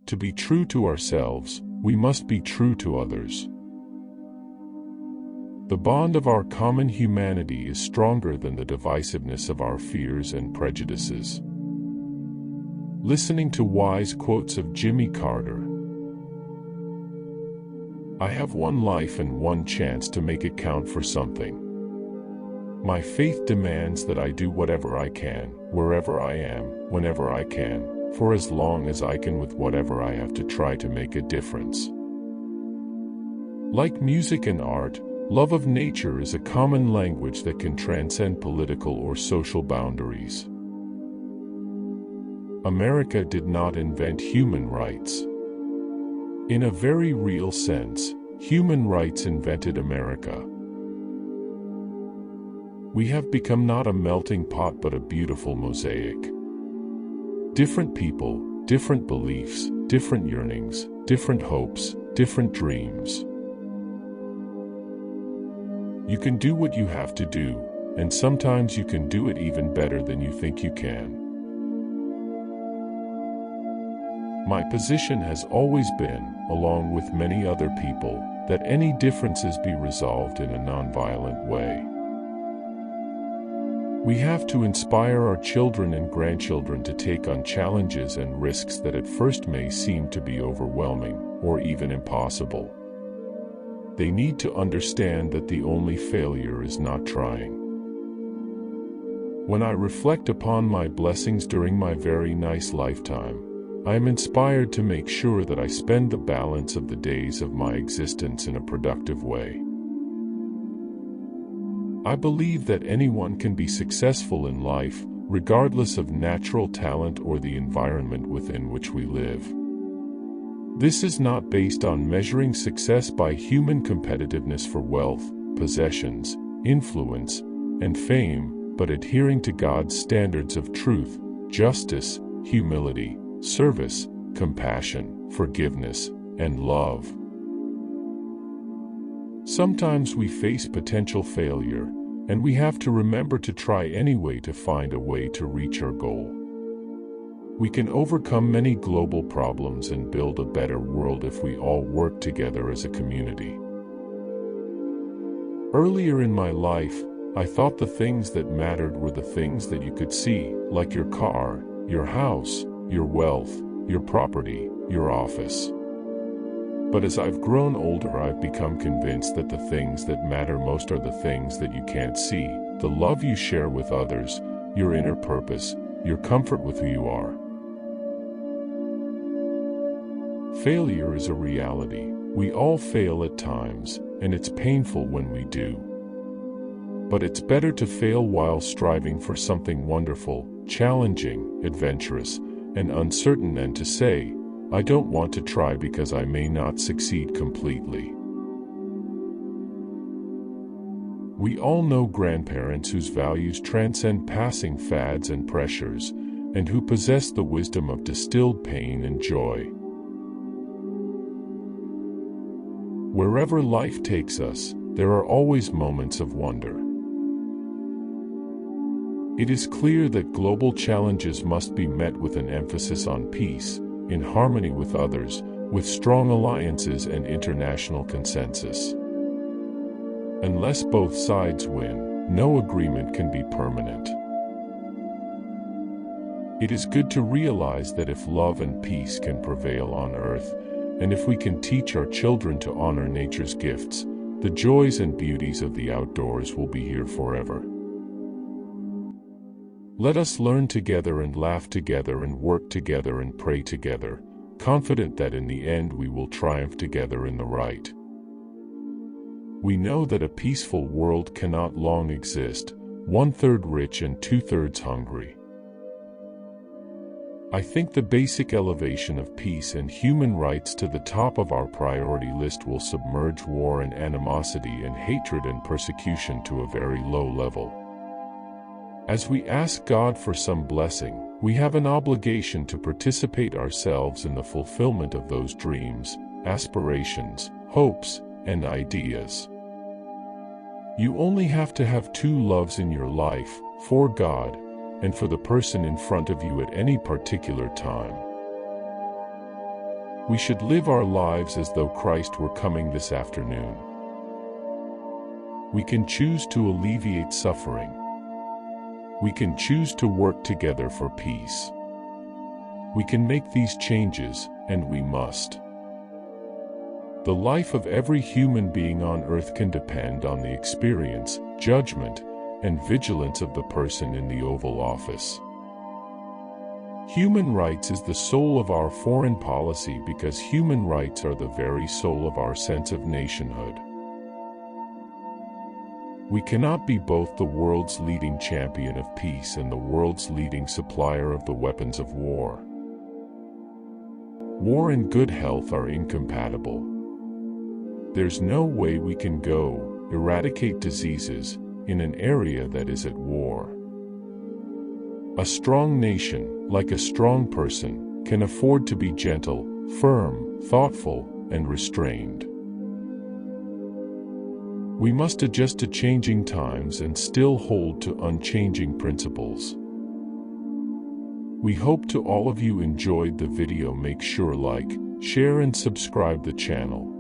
To be true to ourselves, we must be true to others. The bond of our common humanity is stronger than the divisiveness of our fears and prejudices. Listening to wise quotes of Jimmy Carter. I have one life and one chance to make it count for something. My faith demands that I do whatever I can, wherever I am, whenever I can, for as long as I can with whatever I have to try to make a difference. Like music and art, love of nature is a common language that can transcend political or social boundaries. America did not invent human rights. In a very real sense, human rights invented America. We have become not a melting pot but a beautiful mosaic. Different people, different beliefs, different yearnings, different hopes, different dreams. You can do what you have to do, and sometimes you can do it even better than you think you can. My position has always been, along with many other people, that any differences be resolved in a nonviolent way. We have to inspire our children and grandchildren to take on challenges and risks that at first may seem to be overwhelming, or even impossible. They need to understand that the only failure is not trying. When I reflect upon my blessings during my very nice lifetime, I am inspired to make sure that I spend the balance of the days of my existence in a productive way. I believe that anyone can be successful in life, regardless of natural talent or the environment within which we live. This is not based on measuring success by human competitiveness for wealth, possessions, influence, and fame, but adhering to God's standards of truth, justice, humility, service, compassion, forgiveness, and love. Sometimes we face potential failure, and we have to remember to try anyway to find a way to reach our goal. We can overcome many global problems and build a better world if we all work together as a community. Earlier in my life, I thought the things that mattered were the things that you could see, like your car, your house, your wealth, your property, your office. But as I've grown older, I've become convinced that the things that matter most are the things that you can't see, the love you share with others, your inner purpose, your comfort with who you are. Failure is a reality. We all fail at times, and it's painful when we do. But it's better to fail while striving for something wonderful, challenging, adventurous, and uncertain than to say, I don't want to try because I may not succeed completely. We all know grandparents whose values transcend passing fads and pressures, and who possess the wisdom of distilled pain and joy. Wherever life takes us, there are always moments of wonder. It is clear that global challenges must be met with an emphasis on peace, in harmony with others, with strong alliances and international consensus. Unless both sides win, no agreement can be permanent. It is good to realize that if love and peace can prevail on earth, and if we can teach our children to honor nature's gifts, the joys and beauties of the outdoors will be here forever. Let us learn together and laugh together and work together and pray together, confident that in the end we will triumph together in the right. We know that a peaceful world cannot long exist, 1/3 rich and 2/3 hungry. I think the basic elevation of peace and human rights to the top of our priority list will submerge war and animosity and hatred and persecution to a very low level. As we ask God for some blessing, we have an obligation to participate ourselves in the fulfillment of those dreams, aspirations, hopes, and ideas. You only have to have two loves in your life, for God, and for the person in front of you at any particular time. We should live our lives as though Christ were coming this afternoon. We can choose to alleviate suffering. We can choose to work together for peace. We can make these changes, and we must. The life of every human being on earth can depend on the experience, judgment, and vigilance of the person in the Oval Office. Human rights is the soul of our foreign policy because human rights are the very soul of our sense of nationhood. We cannot be both the world's leading champion of peace and the world's leading supplier of the weapons of war. War and good health are incompatible. There's no way we can eradicate diseases in an area that is at war. A strong nation, like a strong person, can afford to be gentle, firm, thoughtful, and restrained. We must adjust to changing times and still hold to unchanging principles. We hope to all of you enjoyed the video. Make sure like, share and subscribe the channel.